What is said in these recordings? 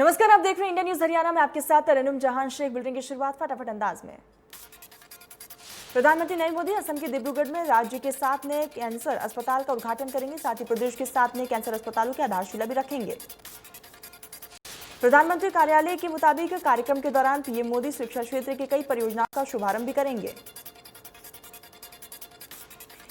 नमस्कार, आप देख रहे हैं इंडिया न्यूज हरियाणा में। आपके साथ तरन्नुम जहां शेख। बुलेटिन की शुरुआत फटाफट अंदाज में। प्रधानमंत्री नरेंद्र मोदी असम के डिब्रूगढ़ में राज्य के 7 नए कैंसर अस्पताल का उद्घाटन करेंगे। साथ ही प्रदेश के 7 नए कैंसर अस्पतालों की आधारशिला भी रखेंगे। प्रधानमंत्री कार्यालय के मुताबिक कार्यक्रम के दौरान पीएम मोदी शिक्षा क्षेत्र की कई परियोजनाओं का शुभारंभ भी करेंगे।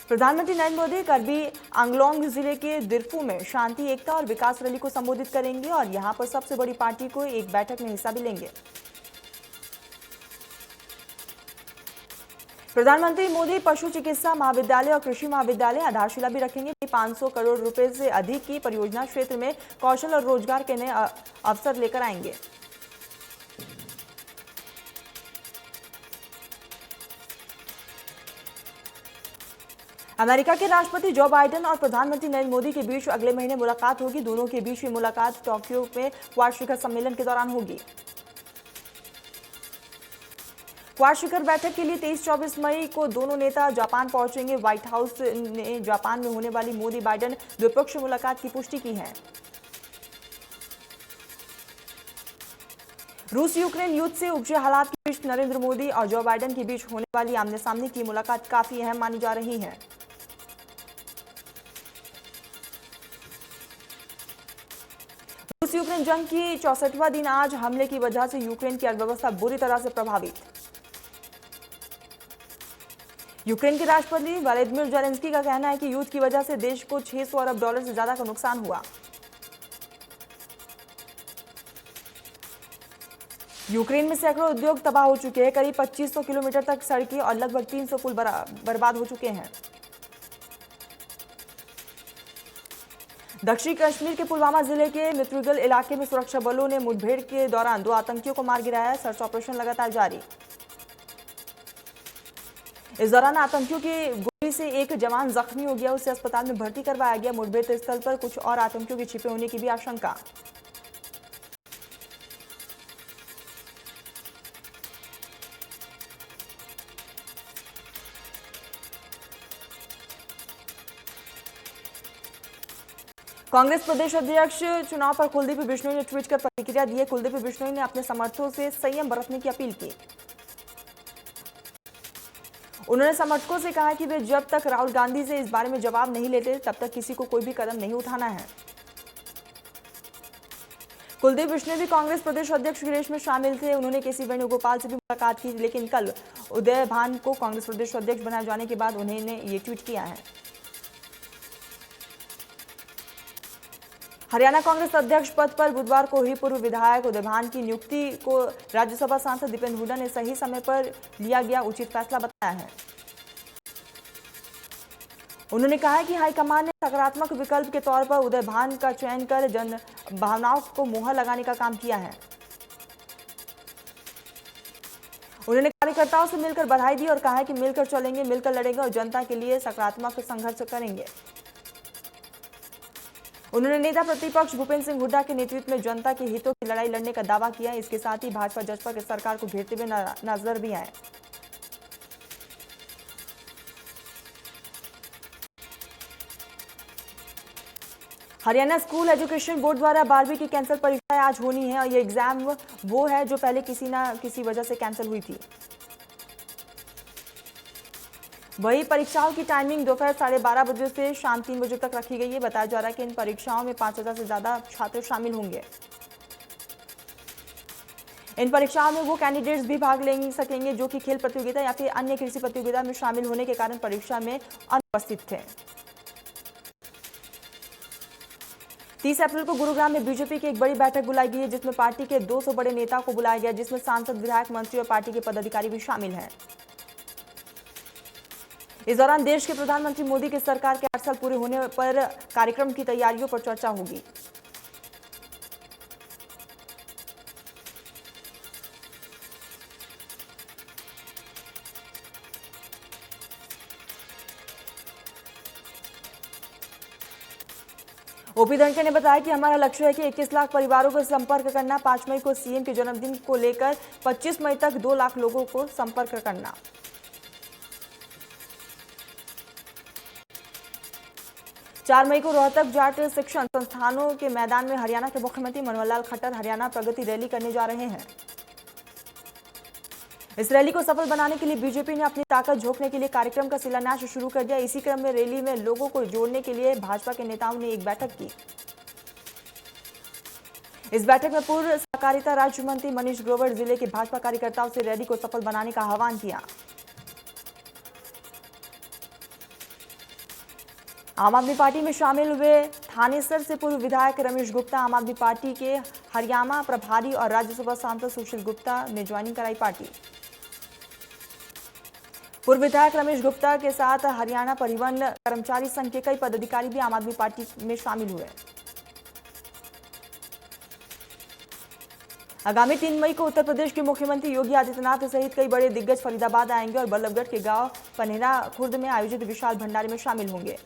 प्रधानमंत्री नरेंद्र मोदी करबी आंगलोंग जिले के दिरफू में शांति, एकता और विकास रैली को संबोधित करेंगे और यहां पर सबसे बड़ी पार्टी को एक बैठक में हिस्सा भी लेंगे। प्रधानमंत्री मोदी पशु चिकित्सा महाविद्यालय और कृषि महाविद्यालय आधारशिला भी रखेंगे। 500 करोड़ रुपए से अधिक की परियोजना क्षेत्र में कौशल और रोजगार के नए अवसर लेकर आएंगे। अमेरिका के राष्ट्रपति जो बाइडेन और प्रधानमंत्री नरेंद्र मोदी के बीच अगले महीने मुलाकात होगी। दोनों के बीच हुई मुलाकात टोक्यो में क्वाड शिखर सम्मेलन के दौरान होगी। क्वाड शिखर बैठक के लिए 23-24 मई को दोनों नेता जापान पहुंचेंगे। व्हाइट हाउस ने जापान में होने वाली मोदी बाइडेन द्विपक्षीय मुलाकात की पुष्टि की है। रूस यूक्रेन युद्ध से उपजे हालात के बीच नरेंद्र मोदी और जो बाइडेन के बीच होने वाली आमने सामने की मुलाकात काफी अहम मानी जा रही है। रूस यूक्रेन जंग की 64वां दिन आज हमले की वजह से यूक्रेन की अर्थव्यवस्था बुरी तरह से प्रभावित। यूक्रेन के राष्ट्रपति व्लादिमीर जेलेंस्की का कहना है कि युद्ध की वजह से देश को $600 अरब से ज्यादा का नुकसान हुआ। यूक्रेन में सैकड़ों उद्योग तबाह हो चुके हैं। करीब 2500 किलोमीटर तक सड़कें और लगभग 300 पुल बर्बाद हो चुके हैं। दक्षिणी कश्मीर के पुलवामा जिले के मित्रगल इलाके में सुरक्षा बलों ने मुठभेड़ के दौरान 2 आतंकियों को मार गिराया। सर्च ऑपरेशन लगातार जारी। इस दौरान आतंकियों की गोली से एक जवान जख्मी हो गया, उसे अस्पताल में भर्ती करवाया गया। मुठभेड़ स्थल पर कुछ और आतंकियों के छिपे होने की भी आशंका। कांग्रेस प्रदेश अध्यक्ष चुनाव पर कुलदीप बिश्नोई ने ट्वीट कर प्रतिक्रिया दी है। कुलदीप बिश्नोई ने अपने समर्थकों से संयम बरतने की अपील की। उन्होंने समर्थकों से कहा कि वे जब तक राहुल गांधी से इस बारे में जवाब नहीं लेते तब तक किसी को कोई भी कदम नहीं उठाना है। कुलदीप बिश्नोई भी कांग्रेस प्रदेश अध्यक्ष की रेस में शामिल थे। उन्होंने केसी वेणुगोपाल से भी मुलाकात की, लेकिन कल उदय भान को कांग्रेस प्रदेश अध्यक्ष बनाए जाने के बाद उन्होंने ये ट्वीट किया है। हरियाणा कांग्रेस अध्यक्ष पद पर बुधवार को ही पूर्व विधायक उदय भान की नियुक्ति को राज्यसभा सांसद दीपेंद्र हुड्डा ने सही समय पर लिया गया उचित फैसला बताया है। उन्होंने कहा है कि हाईकमान ने सकारात्मक विकल्प के तौर पर उदय भान का चयन कर जन भावनाओं को मुहर लगाने का काम किया है। उन्होंने कार्यकर्ताओं से मिलकर बधाई दी और कहा है कि मिलकर चलेंगे, मिलकर लड़ेंगे और जनता के लिए सकारात्मक संघर्ष करेंगे। उन्होंने नेता प्रतिपक्ष भूपेंद्र सिंह हुड्डा के नेतृत्व में जनता के हितों की लड़ाई लड़ने का दावा किया। इसके साथ ही भाजपा जसपा की सरकार को घेरते हुए नजर भी आए। हरियाणा स्कूल एजुकेशन बोर्ड द्वारा 12वीं की कैंसर परीक्षाएं आज होनी है और ये एग्जाम वो है जो पहले किसी न किसी वजह से कैंसिल हुई थी। वही परीक्षाओं की टाइमिंग दोपहर 12:30 बजे से शाम 3 बजे तक रखी गई है। बताया जा रहा है कि इन परीक्षाओं में 5000 से ज्यादा छात्र शामिल होंगे। इन परीक्षाओं में वो कैंडिडेट्स भी भाग ले सकेंगे जो कि खेल प्रतियोगिता या फिर अन्य किसी प्रतियोगिता में शामिल होने के कारण परीक्षा में अनुपस्थित थे। 30 अप्रैल को गुरुग्राम में बीजेपी की एक बड़ी बैठक बुलाई गई है, जिसमें पार्टी के 200 बड़े नेताओं को बुलाया गया, जिसमें सांसद, विधायक, मंत्री और पार्टी के पदाधिकारी भी शामिल हैं। इस दौरान देश के प्रधानमंत्री मोदी की सरकार के 8 साल पूरे होने पर कार्यक्रम की तैयारियों पर चर्चा होगी। ओपी धनखड़ ने बताया कि हमारा लक्ष्य है कि 21 लाख परिवारों को संपर्क करना। 5 मई को सीएम के जन्मदिन को लेकर 25 मई तक 2 लाख लोगों को संपर्क करना। 4 मई को रोहतक जाट शिक्षण संस्थानों के मैदान में हरियाणा के मुख्यमंत्री मनोहर लाल खट्टर हरियाणा प्रगति रैली करने जा रहे हैं। इस रैली को सफल बनाने के लिए बीजेपी ने अपनी ताकत झोंकने के लिए कार्यक्रम का शिलान्यास शुरू कर दिया। इसी क्रम में रैली में लोगों को जोड़ने के लिए भाजपा के नेताओं ने एक बैठक की। इस बैठक में पूर्व सहकारिता राज्य मंत्री मनीष ग्रोवर जिले के भाजपा कार्यकर्ताओं से रैली को सफल बनाने का आह्वान किया। आम आदमी पार्टी में शामिल हुए थानेसर से पूर्व विधायक रमेश गुप्ता, आम आदमी पार्टी के हरियाणा प्रभारी और राज्यसभा सांसद सुशील गुप्ता ने ज्वाइनिंग कराई पार्टी। पूर्व विधायक रमेश गुप्ता के साथ हरियाणा परिवहन कर्मचारी संघ के कई पदाधिकारी भी आम आदमी पार्टी में शामिल हुए। आगामी 3 मई को उत्तर प्रदेश के मुख्यमंत्री योगी आदित्यनाथ सहित कई बड़े दिग्गज फरीदाबाद आएंगे और बल्लभगढ़ के गांव पनेरा खुर्द में आयोजित विशाल भंडारे में शामिल होंगे।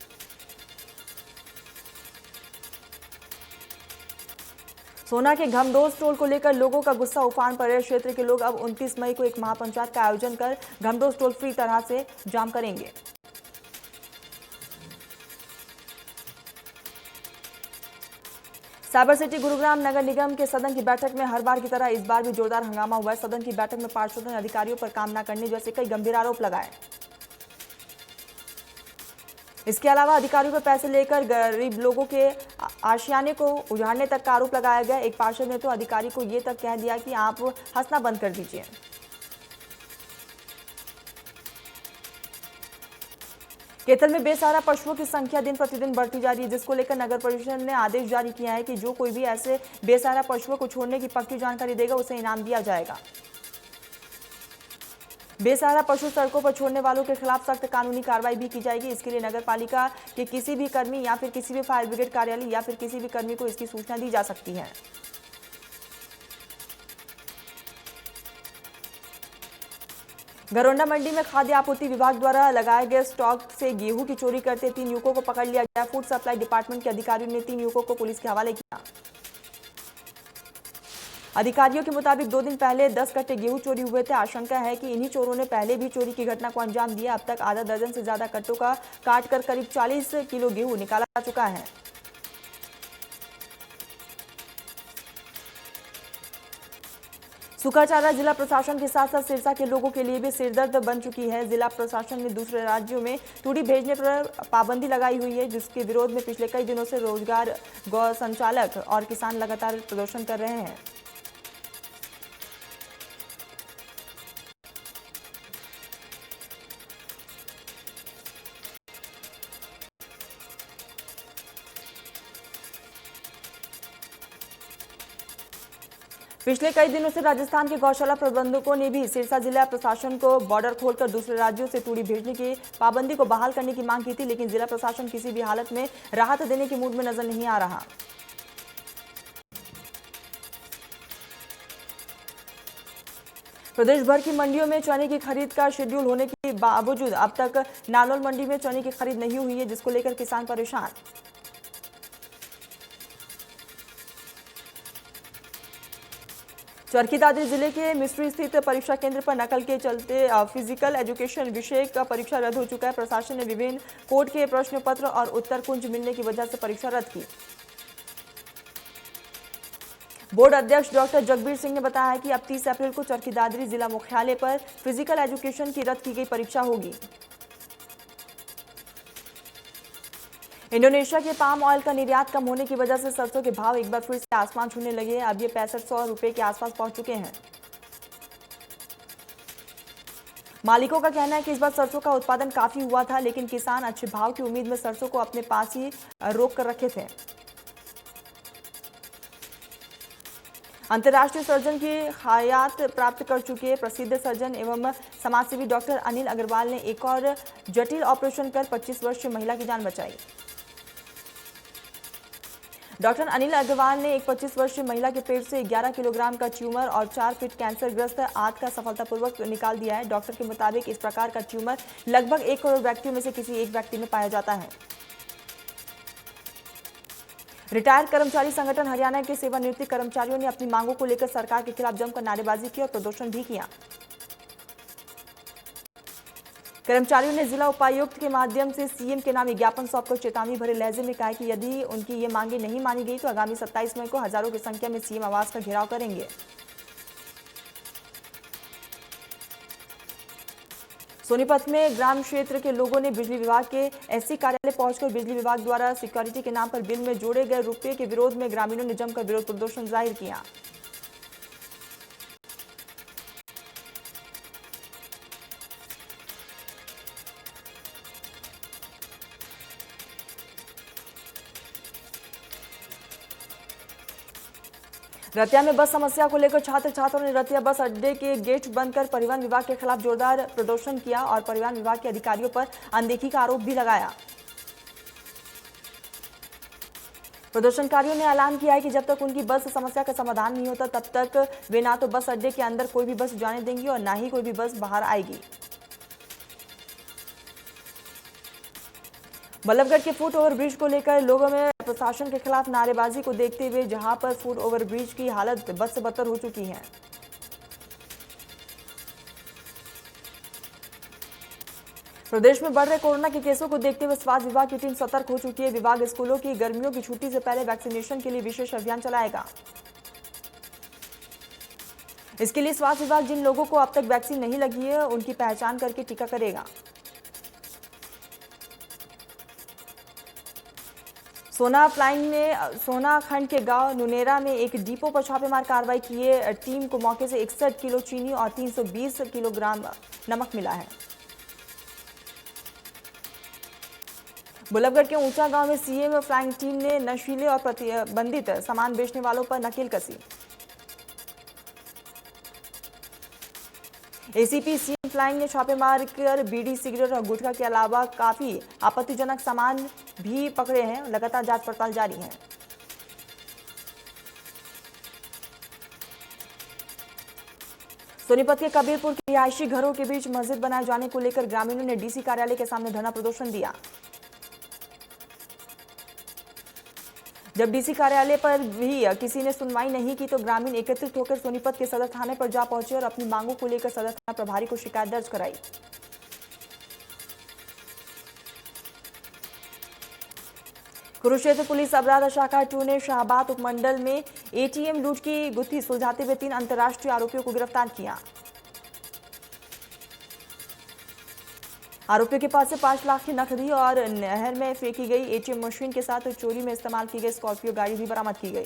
सोना के घमडोस टोल को लेकर लोगों का गुस्सा उफान पर है। क्षेत्र के लोग अब 29 मई को एक महापंचायत का आयोजन कर घमडोस टोल फ्री तरह से जाम करेंगे। साइबर सिटी गुरुग्राम नगर निगम के सदन की बैठक में हर बार की तरह इस बार भी जोरदार हंगामा हुआ है। सदन की बैठक में पार्षदों ने अधिकारियों पर काम न करने जैसे कई गंभीर आरोप लगाए। इसके अलावा अधिकारियों पर पैसे लेकर गरीब लोगों के आशियाने को उजाड़ने तक का आरोप लगाया गया। एक पार्षद ने तो अधिकारी को ये तक कह दिया कि आप हंसना बंद कर दीजिए। केतल में बेसहारा पशुओं की संख्या दिन प्रतिदिन बढ़ती जा रही है, जिसको लेकर नगर परिषद ने आदेश जारी किया है कि जो कोई भी ऐसे बेसहारा पशुओं को छोड़ने की पक्की जानकारी देगा उसे इनाम दिया जाएगा। बेसहारा पशु सड़कों पर छोड़ने वालों के खिलाफ सख्त कानूनी कार्रवाई भी की जाएगी। इसके लिए नगर पालिका के किसी भी कर्मी या फिर किसी भी फायर ब्रिगेड कार्यालय या फिर किसी भी कर्मी को इसकी सूचना दी जा सकती है। घरौंडा मंडी में खाद्य आपूर्ति विभाग द्वारा लगाए गए स्टॉक से गेहूं की चोरी करते 3 युवकों को पकड़ लिया गया। फूड सप्लाई डिपार्टमेंट के अधिकारियों ने 3 युवकों को पुलिस के हवाले किया। अधिकारियों के मुताबिक 2 दिन पहले 10 कट्टे गेहूं चोरी हुए थे। आशंका है कि इन्हीं चोरों ने पहले भी चोरी की घटना को अंजाम दिया। अब तक आधा दर्जन से ज्यादा कट्टों का काट कर करीब 40 किलो गेहूं निकाला जा चुका है। सूखा चारा जिला प्रशासन के साथ साथ सिरसा के लोगों के लिए भी सिरदर्द बन चुकी है। जिला प्रशासन ने दूसरे राज्यों में तूड़ी भेजने पर पाबंदी लगाई हुई है, जिसके विरोध में पिछले कई दिनों से रोजगार गौ संचालक और किसान लगातार प्रदर्शन कर रहे हैं। पिछले कई दिनों से राजस्थान के गौशाला प्रबंधकों ने भी सिरसा जिला प्रशासन को बॉर्डर खोलकर दूसरे राज्यों से तूड़ी भेजने की पाबंदी को बहाल करने की मांग की थी, लेकिन जिला प्रशासन किसी भी हालत में राहत देने के मूड में नजर नहीं आ रहा। प्रदेश भर की मंडियों में चने की खरीद का शेड्यूल होने के बावजूद अब तक नानौल मंडी में चने की खरीद नहीं हुई है, जिसको लेकर किसान परेशान। चरखी दादरी जिले के मिस्ट्री स्थित परीक्षा केंद्र पर नकल के चलते फिजिकल एजुकेशन विषय का परीक्षा रद्द हो चुका है। प्रशासन ने विभिन्न कोर्ट के प्रश्न पत्र और उत्तर कुंज मिलने की वजह से परीक्षा रद्द की। बोर्ड अध्यक्ष डॉक्टर जगबीर सिंह ने बताया है कि अब 30 अप्रैल को चरखी दादरी जिला मुख्यालय पर फिजिकल एजुकेशन की रद्द की गई परीक्षा होगी। इंडोनेशिया के पाम ऑयल का निर्यात कम होने की वजह से सरसों के भाव एक बार फिर से आसमान छूने लगे हैं। अब ये 6500 रुपए के आसपास पहुंच चुके हैं। मालिकों का कहना है कि इस बार सरसों का उत्पादन काफी हुआ था, लेकिन किसान अच्छे भाव की उम्मीद में सरसों को अपने पास ही रोक कर रखे थे। अंतर्राष्ट्रीय सर्जन की हयात प्राप्त कर चुके प्रसिद्ध सर्जन एवं समाजसेवी डॉक्टर अनिल अग्रवाल ने एक और जटिल ऑपरेशन कर 25 वर्षीय महिला की जान बचाई। डॉक्टर अनिल अग्रवाल ने एक 25 वर्षीय महिला के पेट से 11 किलोग्राम का ट्यूमर और 4 फीट कैंसरग्रस्त आंत का सफलतापूर्वक निकाल दिया है। डॉक्टर के मुताबिक इस प्रकार का ट्यूमर लगभग 1 करोड़ व्यक्तियों में से किसी एक व्यक्ति में पाया जाता है। रिटायर्ड कर्मचारी संगठन हरियाणा के सेवानिवृत्त कर्मचारियों ने अपनी मांगों को लेकर सरकार के खिलाफ जमकर नारेबाजी की और प्रदर्शन भी किया। कर्मचारियों ने जिला उपायुक्त के माध्यम से सीएम के नाम ज्ञापन सौंपकर चेतावनी भरे लहजे में कहा कि यदि उनकी ये मांगे नहीं मानी गई तो आगामी 27 मई को हजारों की संख्या में सीएम आवास का घेराव करेंगे। सोनीपत में ग्राम क्षेत्र के लोगों ने बिजली विभाग के एससी कार्यालय पहुंचकर बिजली विभाग द्वारा सिक्योरिटी के नाम पर बिल में जोड़े गए रुपये के विरोध में ग्रामीणों ने जमकर विरोध प्रदर्शन जाहिर किया। रतिया में बस समस्या को लेकर छात्रों ने रतिया बस अड्डे के गेट बंद कर परिवहन विभाग के खिलाफ जोरदार प्रदर्शन किया और परिवहन विभाग के अधिकारियों पर अनदेखी का आरोप भी लगाया। प्रदर्शनकारियों ने ऐलान किया है कि जब तक उनकी बस समस्या का समाधान नहीं होता तब तक वे ना तो बस अड्डे के अंदर कोई भी बस जाने देंगे और ना ही कोई भी बस बाहर आएगी। बल्लभगढ़ के फुट ओवरब्रिज को लेकर लोगों में प्रशासन के खिलाफ नारेबाजी को देखते हुए जहां पर फुट ओवरब्रिज की हालत बद से बदतर हो चुकी है। प्रदेश में बढ़ रहे कोरोना के केसों को देखते हुए स्वास्थ्य विभाग की टीम सतर्क हो चुकी है। विभाग स्कूलों की गर्मियों की छुट्टी से पहले वैक्सीनेशन के लिए विशेष अभियान चलाएगा। इसके लिए स्वास्थ्य विभाग जिन लोगों को अब तक वैक्सीन नहीं लगी है उनकी पहचान करके टीका करेगा। सोना फ्लाइंग ने सोना खंड के गांव नुनेरा में एक डिपो पर छापेमार कार्रवाई किए। टीम को मौके से 61 किलो चीनी और 320 किलोग्राम नमक मिला है। बल्लभगढ़ के ऊंचा गांव में सीएम फ्लाइंग टीम ने नशीले और प्रतिबंधित सामान बेचने वालों पर नकेल कसी। एसीपी सीएम फ्लाइंग ने छापेमार कर बीड़ी, सिगरेट और गुटखा के अलावा काफी आपत्तिजनक सामान भी पकड़े हैं। लगातार जांच पड़ताल जारी है। सोनीपत के कबीरपुर के रिहायशी घरों के बीच मस्जिद बनाए जाने को लेकर ग्रामीणों ने डीसी कार्यालय के सामने धरना प्रदर्शन दिया। जब डीसी कार्यालय पर भी किसी ने सुनवाई नहीं की तो ग्रामीण एकत्रित होकर सोनीपत के सदर थाने पर जा पहुंचे और अपनी मांगों को लेकर सदर थाना प्रभारी को शिकायत दर्ज कराई। कुरुक्षेत्र पुलिस अपराध शाखा 2 ने शाहबाद उपमंडल में एटीएम लूट की गुत्थी सुलझाते हुए 3 अंतर्राष्ट्रीय आरोपियों को गिरफ्तार किया। आरोपियों के पास से 5 लाख की नकदी और नहर में फेंकी गई एटीएम मशीन के साथ चोरी में इस्तेमाल की गई स्कॉर्पियो गाड़ी भी बरामद की गई।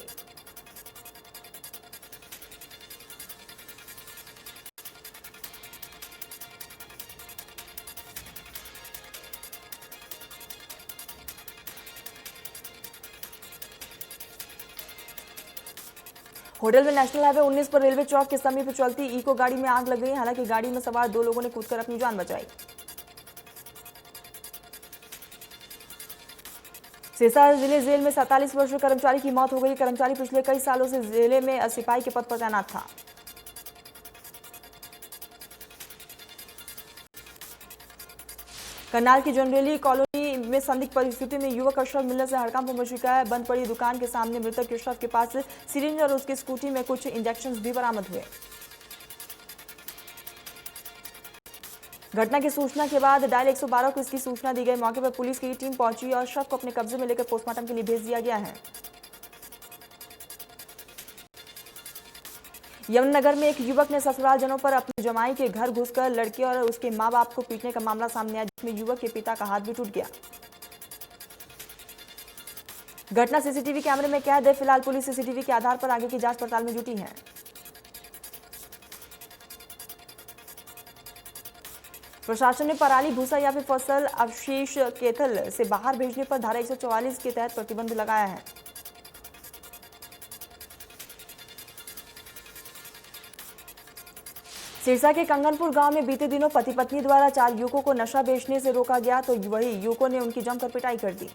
होटल में नेशनल हाईवे 19 पर रेलवे चौक के समीप चलती इको गाड़ी में आग लग गई। हालांकि गाड़ी में सवार 2 लोगों ने कूदकर अपनी जान बचाई। सिरसा जिले जेल में 47 वर्षीय कर्मचारी की मौत हो गई। कर्मचारी पिछले कई सालों से जिले में सिपाही के पद पर तैनात था। करनाल की जनरेली कॉलोनी में संदिग्ध परिस्थिति में युवक का शव मिलने से हड़कंप मच चुका है। बंद पड़ी दुकान के सामने मृतक के शव के पास सिरिंज और उसकी स्कूटी में कुछ इंजेक्शंस भी बरामद हुए। घटना की सूचना के बाद डायल 112 को इसकी सूचना दी गई। मौके पर पुलिस की टीम पहुंची और शव को अपने कब्जे में लेकर पोस्टमार्टम के लिए भेज दिया गया है। यमुनानगर में एक युवक ने ससुरालजनों पर अपने जमाई के घर घुसकर लड़के और उसके मां बाप को पीटने का मामला सामने आया, जिसमें युवक के पिता का हाथ भी टूट गया। घटना सीसीटीवी कैमरे में कैद है। फिलहाल पुलिस सीसीटीवी के आधार पर आगे की जांच पड़ताल में जुटी है। प्रशासन ने पराली, भूसा या फिर फसल अवशेष केथल से बाहर भेजने पर धारा 144 के तहत प्रतिबंध लगाया है। सिरसा के कंगनपुर गांव में बीते दिनों पति पत्नी द्वारा 4 युवकों को नशा बेचने से रोका गया तो वही युवकों ने उनकी जमकर पिटाई कर दी।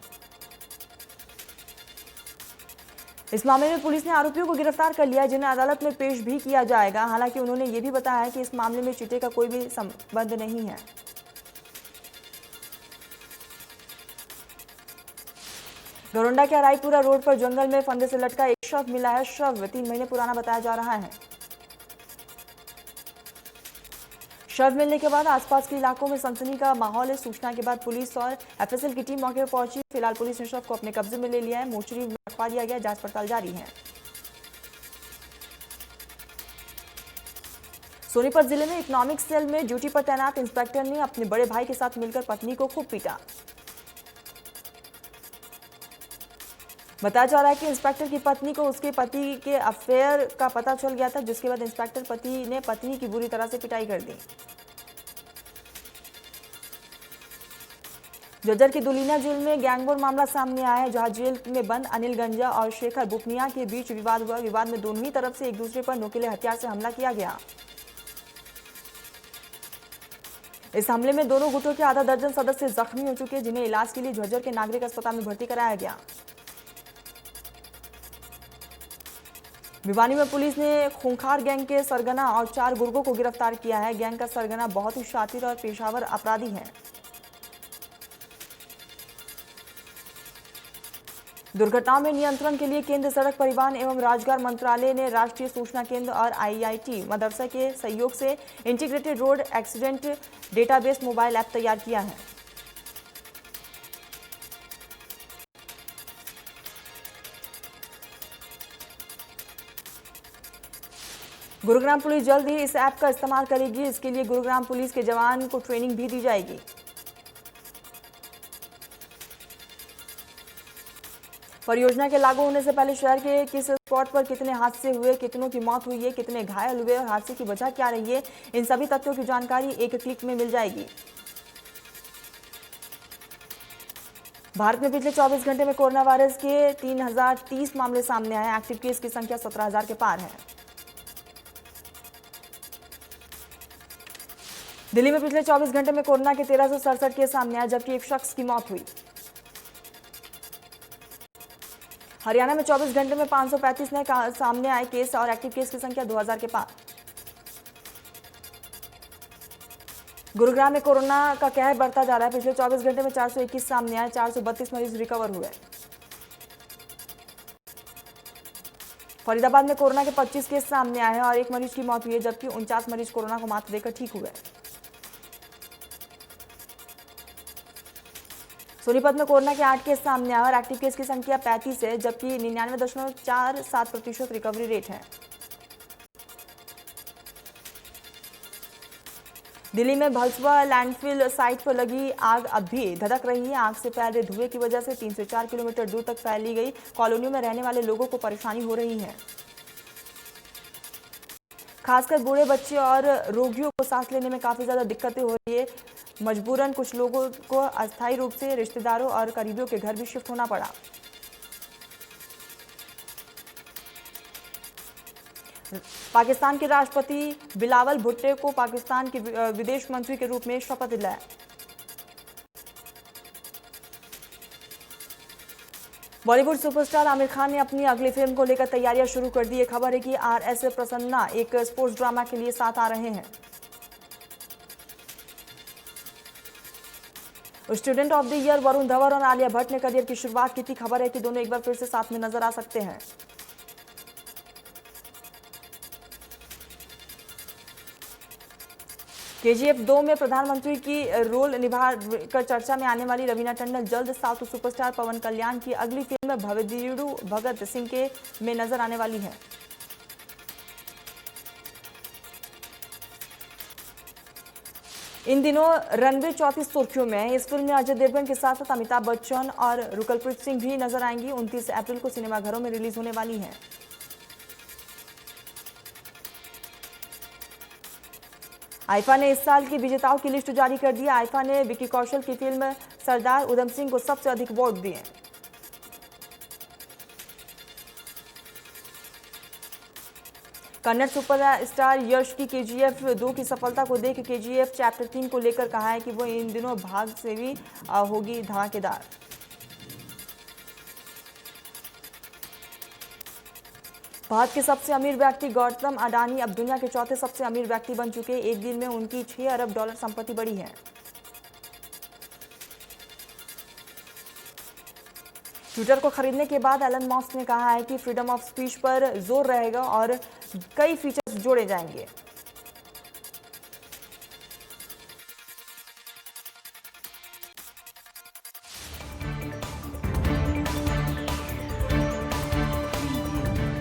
इस मामले में पुलिस ने आरोपियों को गिरफ्तार कर लिया, जिन्हें अदालत में पेश भी किया जाएगा। हालांकि उन्होंने ये भी बताया है कि इस मामले में चिट्टे का कोई भी संबंध नहीं है। गरोंडा के रायपुरा रोड पर जंगल में फंदे से लटका एक शव मिला है। शव 3 महीने पुराना बताया जा रहा है। शव मिलने के बाद आसपास के इलाकों में सनसनी का माहौल है। सूचना के बाद पुलिस और एफएसएल की टीम मौके पर पहुंची। फिलहाल पुलिस ने शव को अपने कब्जे में ले लिया है। मोर्चरी में रखवा दिया गया। जांच पड़ताल जारी है। सोनीपत जिले में इकोनॉमिक सेल में ड्यूटी पर तैनात इंस्पेक्टर ने अपने बड़े भाई के साथ मिलकर पत्नी को खूब पीटा। बताया जा रहा है कि इंस्पेक्टर की पत्नी को उसके पति के अफेयर का पता चल गया था, जिसके बाद इंस्पेक्टर पति ने पत्नी की बुरी तरह से पिटाई कर दी। जज्जर की दुलीना जेल में गैंगवॉर मामला सामने आया है, जहां जेल में बंद अनिल गंजा और शेखर बुपनिया के बीच विवाद हुआ। विवाद में दोनों ही तरफ से एक दूसरे पर नुकीले हथियार से हमला किया गया। इस हमले में दोनों गुटों के आधा दर्जन सदस्य जख्मी हो चुके हैं, जिन्हें इलाज के लिए झज्जर के नागरिक अस्पताल में भर्ती कराया गया। भिवानी में पुलिस ने खूंखार गैंग के सरगना और 4 गुर्गों को गिरफ्तार किया है। गैंग का सरगना बहुत ही शातिर और पेशावर अपराधी है। दुर्घटनाओं में नियंत्रण के लिए केंद्र सड़क परिवहन एवं राजगार मंत्रालय ने राष्ट्रीय सूचना केंद्र और आईआईटी मदरसा के सहयोग से integrated road accident database mobile app तैयार किया है। गुरुग्राम पुलिस जल्द ही इस ऐप का इस्तेमाल करेगी। इसके लिए गुरुग्राम पुलिस के जवान को ट्रेनिंग भी दी जाएगी। परियोजना के लागू होने से पहले शहर के किस स्पॉट पर कितने हादसे हुए, कितनों की मौत हुई है, कितने घायल हुए और हादसे की वजह क्या रही है, इन सभी तथ्यों की जानकारी एक क्लिक में मिल जाएगी। भारत में पिछले 24 घंटे में कोरोना वायरस के 3030 मामले सामने आए। एक्टिव केस की संख्या 17,000 के पार है। दिल्ली में पिछले 24 घंटे में कोरोना के 1367 केस सामने आए, जबकि एक शख्स की मौत हुई। हरियाणा में 24 घंटे में 535 नए सामने आए केस और एक्टिव केस की संख्या 2000 के पार। गुरुग्राम में कोरोना का कहर बढ़ता जा रहा है। पिछले 24 घंटे में 421 सामने आए, 432 मरीज रिकवर हुए। फरीदाबाद में कोरोना के 25 केस सामने आए हैं और एक मरीज की मौत हुई है, जबकि 49 मरीज कोरोना को मात देकर ठीक हुए। सोनीपत में कोरोना के 8 केस सामने आए और एक्टिव केस की संख्या 35 है, जबकि 99.47% रिकवरी रेट है। दिल्ली में भलसवा लैंडफिल साइट पर लगी आग अब भी धधक रही है। आग से फैल रहे धुएं की वजह से 3 से 4 किलोमीटर दूर तक फैली गई कॉलोनियों में रहने वाले लोगों को परेशानी हो रही है। खासकर बूढ़े बच्चे और रोगियों को सांस लेने में काफी ज्यादा दिक्कतें हो रही है। मजबूरन कुछ लोगों को अस्थायी रूप से रिश्तेदारों और करीबियों के घर भी शिफ्ट होना पड़ा। पाकिस्तान के राष्ट्रपति बिलावल भुट्टो को पाकिस्तान के विदेश मंत्री के रूप में शपथ दिलाया। बॉलीवुड सुपरस्टार आमिर खान ने अपनी अगली फिल्म को लेकर तैयारियां शुरू कर दी है। खबर है कि आर.एस. प्रसन्ना एक स्पोर्ट्स ड्रामा के लिए साथ आ रहे हैं। Student of the year Varun Dhawan और आलिया भट्ट ने करियर की शुरुआत की थी। खबर है कि दोनों एक बार फिर से साथ में नजर आ सकते हैं। केजीएफ 2 में प्रधानमंत्री की रोल निभाकर चर्चा में आने वाली रवीना टंडन जल्द साउथ सुपरस्टार पवन कल्याण की अगली फिल्म में भवेदीरू भगत सिंह के में नजर आने वाली है। इन दिनों रणवीर चौथी सुर्खियों में है। इस फिल्म में अजय देवगन के साथ साथ अमिताभ बच्चन और रुकलप्रीत सिंह भी नजर आएंगी। 29 अप्रैल को सिनेमाघरों में रिलीज होने वाली है। आईफा ने इस साल की विजेताओं की लिस्ट जारी कर दी। आईफा ने विकी कौशल की फिल्म सरदार उधम सिंह को सबसे अधिक वोट दिए। कन्नड़ सुपरस्टार यश की केजीएफ 2 की सफलता को देख केजीएफ चैप्टर 3 को लेकर कहा है कि वो इन दिनों भाग से भी होगी धमाकेदार। भारत के सबसे अमीर व्यक्ति गौतम अडानी अब दुनिया के चौथे सबसे अमीर व्यक्ति बन चुके हैं। एक दिन में उनकी 6 अरब डॉलर संपत्ति बढ़ी है। ट्विटर को खरीदने के बाद एलन मस्क ने कहा है कि फ्रीडम ऑफ स्पीच पर जोर रहेगा और कई फीचर्स जोड़े जाएंगे।